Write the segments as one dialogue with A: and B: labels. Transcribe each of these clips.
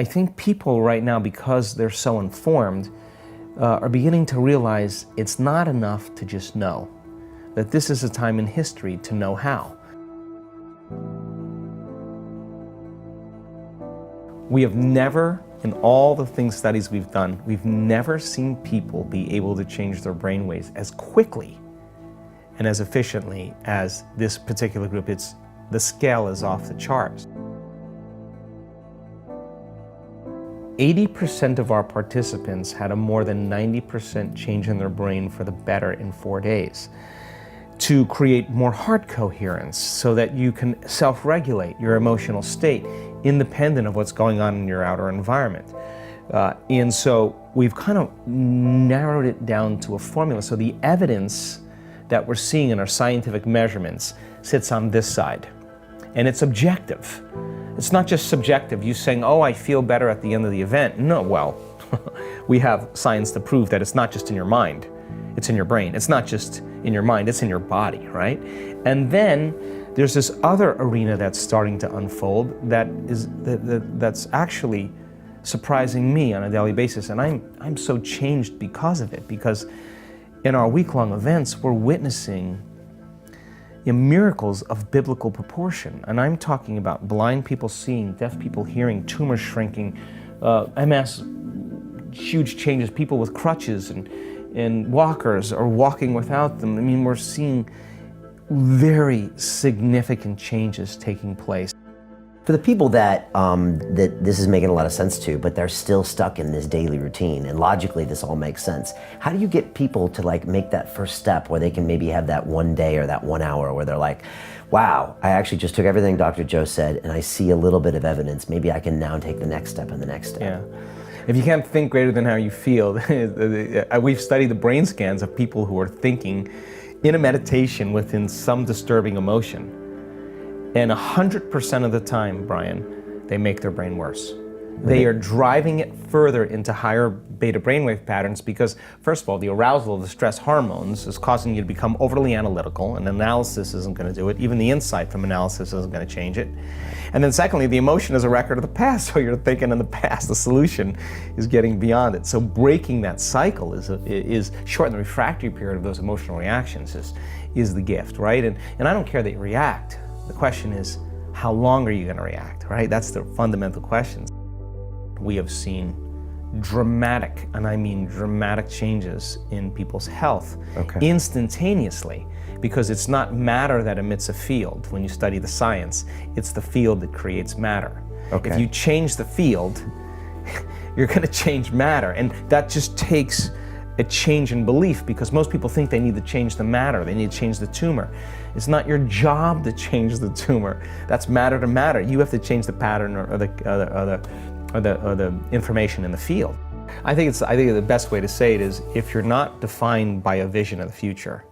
A: I think people right now, because they're so informed, are beginning to realize it's not enough to just know, that this is a time in history to know how. We have never, in all the studies we've done, we've never seen people be able to change their brainwaves as quickly and as efficiently as this particular group. The scale is off the charts. 80% of our participants had a more than 90% change in their brain for the better in 4 days, to create more heart coherence so that you can self-regulate your emotional state independent of what's going on in your outer environment. And so we've kind of narrowed it down to a formula. So the evidence that we're seeing in our scientific measurements sits on this side, and it's objective. It's not just subjective, you saying, oh, I feel better at the end of the event. No, well, we have science to prove that it's not just in your mind, it's in your brain. It's not just in your mind, it's in your body, right? And then there's this other arena that's starting to unfold that's actually surprising me on a daily basis, and I'm so changed because of it, because in our week-long events, we're witnessing miracles of biblical proportion. And I'm talking about blind people seeing, deaf people hearing, tumors shrinking, MS, huge changes, people with crutches and walkers or walking without them. I mean, we're seeing very significant changes taking place.
B: For the people that this is making a lot of sense to, but they're still stuck in this daily routine, and logically this all makes sense, how do you get people to make that first step where they can maybe have that one day or that 1 hour where they're like, wow, I actually just took everything Dr. Joe said and I see a little bit of evidence, maybe I can now take the next step and the next step?
A: Yeah. If you can't think greater than how you feel, we've studied the brain scans of people who are thinking in a meditation within some disturbing emotion. And 100% of the time, Brian, they make their brain worse. They are driving it further into higher beta brainwave patterns because, first of all, the arousal of the stress hormones is causing you to become overly analytical, and analysis isn't going to do it. Even the insight from analysis isn't going to change it. And then secondly, the emotion is a record of the past, so you're thinking in the past. The solution is getting beyond it. So breaking that cycle is shortening the refractory period of those emotional reactions is the gift, right? And I don't care that you react. The question is, how long are you going to react, right? That's the fundamental question. We have seen dramatic, and I mean dramatic, changes in people's health instantaneously, because it's not matter that emits a field. When you study the science, it's the field that creates matter. If you change the field, you're going to change matter, and that just takes a change in belief, because most people think they need to change the matter, they need to change the tumor. It's not your job to change the tumor. That's matter to matter. You have to change the pattern or the information in the field. I think the best way to say it is, if you're not defined by a vision of the future,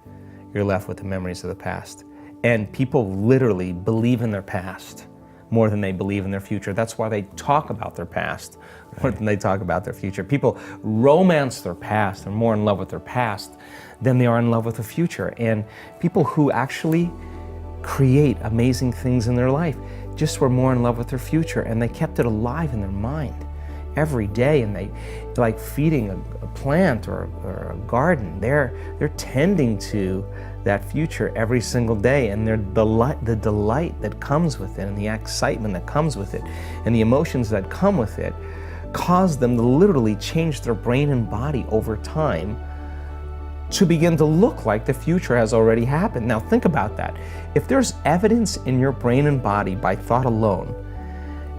A: you're left with the memories of the past. And people literally believe in their past more than they believe in their future. That's why they talk about their past more than they talk about their future. People romance their past and more in love with their past than they are in love with the future. And people who actually create amazing things in their life just were more in love with their future, and they kept it alive in their mind every day. And they, like feeding a plant or a garden, they're tending to that future every single day, and the delight that comes with it, and the excitement that comes with it, and the emotions that come with it, cause them to literally change their brain and body over time to begin to look like the future has already happened. Now think about that. If there's evidence in your brain and body by thought alone,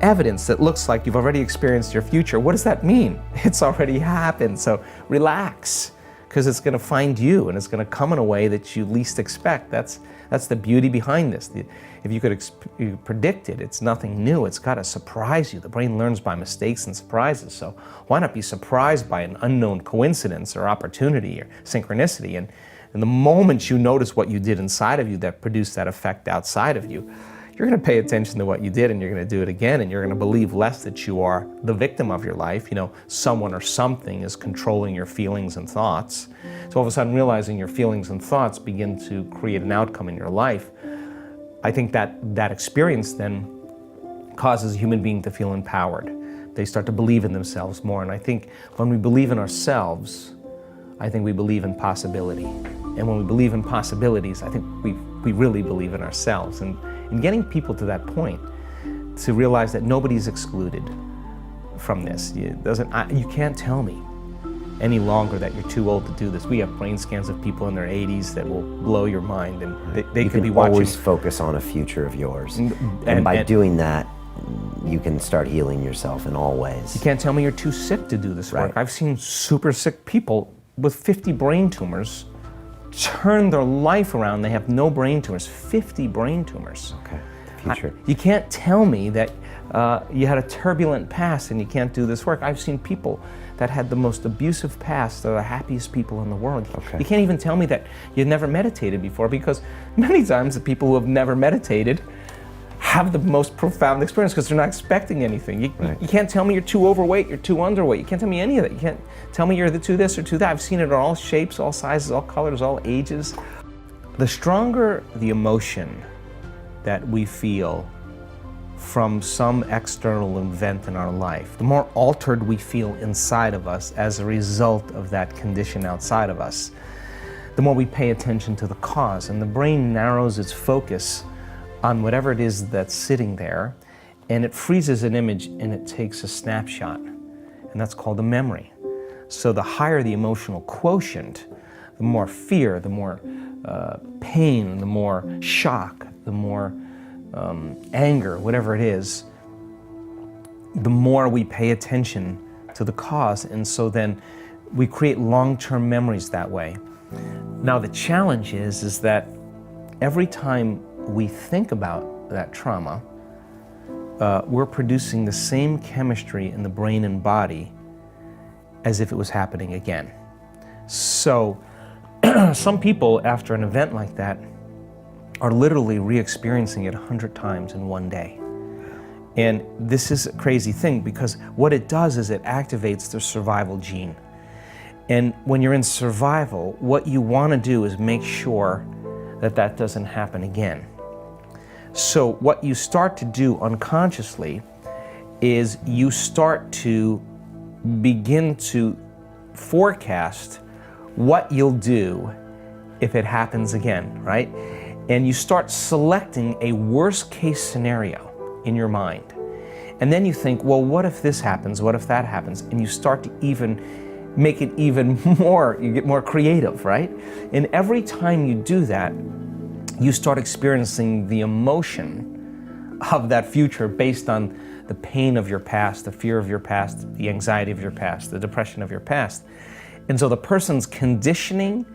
A: evidence that looks like you've already experienced your future, what does that mean? It's already happened. So relax, because it's going to find you, and it's going to come in a way that you least expect. That's the beauty behind this. If you could predict it, it's nothing new. It's got to surprise you. The brain learns by mistakes and surprises. So why not be surprised by an unknown coincidence or opportunity or synchronicity? And the moment you notice what you did inside of you that produced that effect outside of you, you're going to pay attention to what you did, and you're going to do it again, and you're going to believe less that you are the victim of your life. You know, someone or something is controlling your feelings and thoughts. So all of a sudden realizing your feelings and thoughts begin to create an outcome in your life. I think that experience then causes a human being to feel empowered, they start to believe in themselves more. And I think when we believe in ourselves, I think we believe in possibility. And when we believe in possibilities, I think we really believe in ourselves. And getting people to that point, to realize that nobody's excluded from this. You can't tell me any longer that you're too old to do this. We have brain scans of people in their 80s that will blow your mind, and they could be watching.
B: You always focus on a future of yours. And by doing that, you can start healing yourself in all ways.
A: You can't tell me you're too sick to do this work. I've seen super sick people with 50 brain tumors turn their life around. They have no brain tumors, 50 brain tumors.
B: Okay, the future.
A: You can't tell me that you had a turbulent past and you can't do this work. I've seen people that had the most abusive past that are the happiest people in the world.
B: Okay.
A: You can't even tell me that you've never meditated before, because many times the people who have never meditated have the most profound experience because they're not expecting anything. You can't tell me you're too overweight, you're too underweight. You can't tell me any of that. You can't tell me you're too this or too that. I've seen it in all shapes, all sizes, all colors, all ages. The stronger the emotion that we feel from some external event in our life, the more altered we feel inside of us as a result of that condition outside of us, the more we pay attention to the cause. And the brain narrows its focus on whatever it is that's sitting there, and it freezes an image and it takes a snapshot. And that's called a memory. So the higher the emotional quotient, the more fear, the more pain, the more shock, the more anger, whatever it is, the more we pay attention to the cause. And so then we create long-term memories that way. Now the challenge is that every time we think about that trauma, we're producing the same chemistry in the brain and body as if it was happening again. So some people, after an event like that, are literally re-experiencing it 100 times in one day. And this is a crazy thing, because what it does is it activates the survival gene. And when you're in survival, what you want to do is make sure that that doesn't happen again. So what you start to do unconsciously is you start to begin to forecast what you'll do if it happens again, right? And you start selecting a worst case scenario in your mind. And then you think, well, what if this happens? What if that happens? And you start to even make it even more, you get more creative, right? And every time you do that, you start experiencing the emotion of that future based on the pain of your past, the fear of your past, the anxiety of your past, the depression of your past. And so the person's conditioning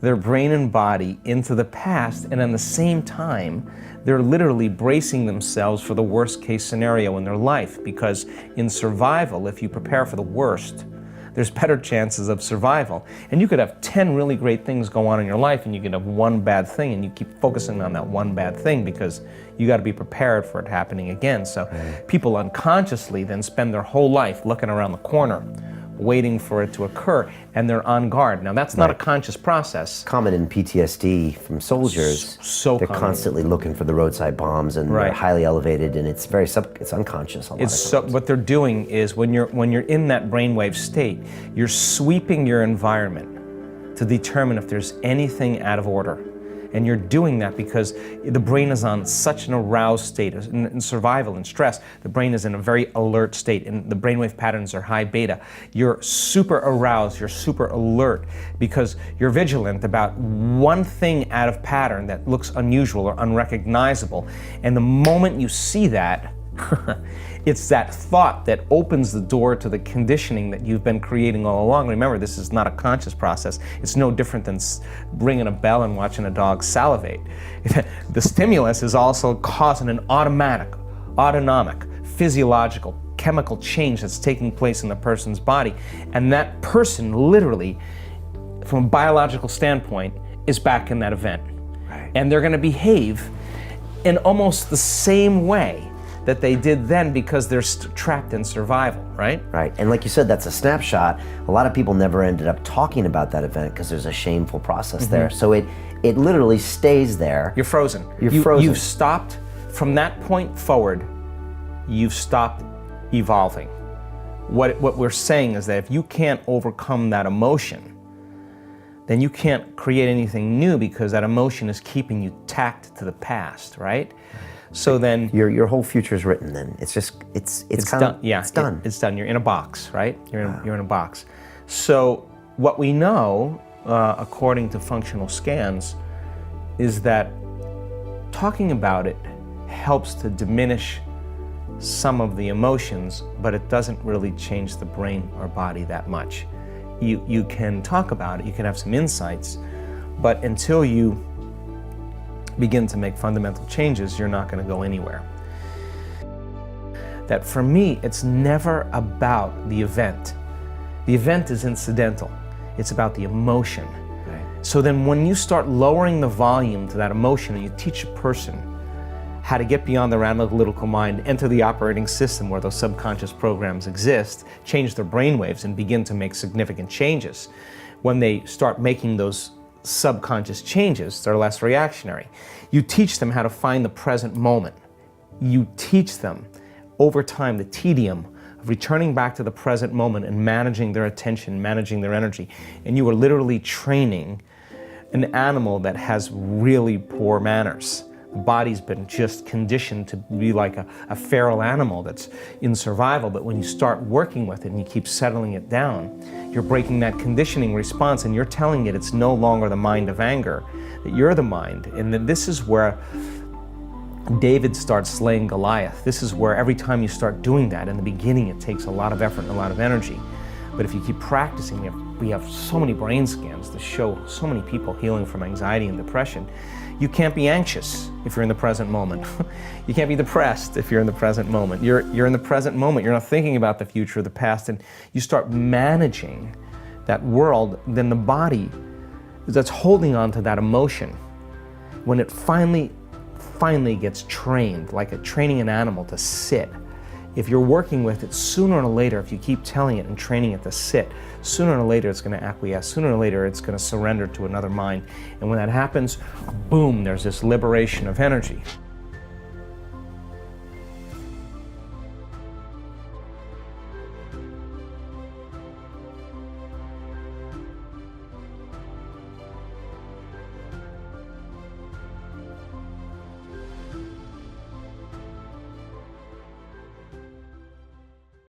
A: their brain and body into the past, and at the same time, they're literally bracing themselves for the worst case scenario in their life, because in survival, if you prepare for the worst, there's better chances of survival. And you could have 10 really great things go on in your life, and you could have one bad thing, and you keep focusing on that one bad thing because you got to be prepared for it happening again. So people unconsciously then spend their whole life looking around the corner, waiting for it to occur, and they're on guard. Now that's not a conscious process.
B: Common in PTSD from soldiers.
A: So
B: they're
A: common.
B: Constantly looking for the roadside bombs, and they're highly elevated, and it's very it's unconscious a lot of times.
A: What they're doing is when you're in that brainwave state, you're sweeping your environment to determine if there's anything out of order. And you're doing that because the brain is on such an aroused state. In survival and stress, the brain is in a very alert state, and the brainwave patterns are high beta. You're super aroused, you're super alert, because you're vigilant about one thing out of pattern that looks unusual or unrecognizable. And the moment you see that, it's that thought that opens the door to the conditioning that you've been creating all along. Remember, this is not a conscious process. It's no different than ringing a bell and watching a dog salivate. The stimulus is also causing an autonomic, physiological, chemical change that's taking place in the person's body. And that person literally, from a biological standpoint, is back in that event.
B: Right.
A: And they're going to behave in almost the same way that they did then, because they're trapped in survival, right?
B: Right, and like you said, that's a snapshot. A lot of people never ended up talking about that event because there's a shameful process there. So it literally stays there.
A: You're frozen.
B: You're frozen.
A: You've stopped, from that point forward, you've stopped evolving. what we're saying is that if you can't overcome that emotion, then you can't create anything new, because that emotion is keeping you tacked to the past, right? So then
B: your whole future is written. Then it's
A: done. Yeah,
B: it's done.
A: It's done. You're in a box, right? You're in a box. So what we know, according to functional scans, is that talking about it helps to diminish some of the emotions, but it doesn't really change the brain or body that much. You can talk about it, you can have some insights, but until you begin to make fundamental changes, you're not going to go anywhere. That for me, it's never about the event. The event is incidental. It's about the emotion. Right. So then when you start lowering the volume to that emotion, and you teach a person how to get beyond their analytical mind, enter the operating system where those subconscious programs exist, change their brainwaves, and begin to make significant changes. When they start making those subconscious changes, they're less reactionary. You teach them how to find the present moment. You teach them over time the tedium of returning back to the present moment and managing their attention, managing their energy. And you are literally training an animal that has really poor manners. The body's been just conditioned to be like a feral animal that's in survival, but when you start working with it and you keep settling it down, you're breaking that conditioning response, and you're telling it it's no longer the mind of anger, that you're the mind. And then this is where David starts slaying Goliath. This is where every time you start doing that, in the beginning it takes a lot of effort and a lot of energy. But if you keep practicing, we have so many brain scans to show so many people healing from anxiety and depression. You can't be anxious if you're in the present moment. You can't be depressed if you're in the present moment. You're in the present moment. You're not thinking about the future or the past, and you start managing that world. Then the body that's holding on to that emotion, when it finally gets trained, like training an animal to sit, if you're working with it, sooner or later, if you keep telling it and training it to sit, sooner or later it's going to acquiesce, sooner or later it's going to surrender to another mind. And when that happens, boom, there's this liberation of energy.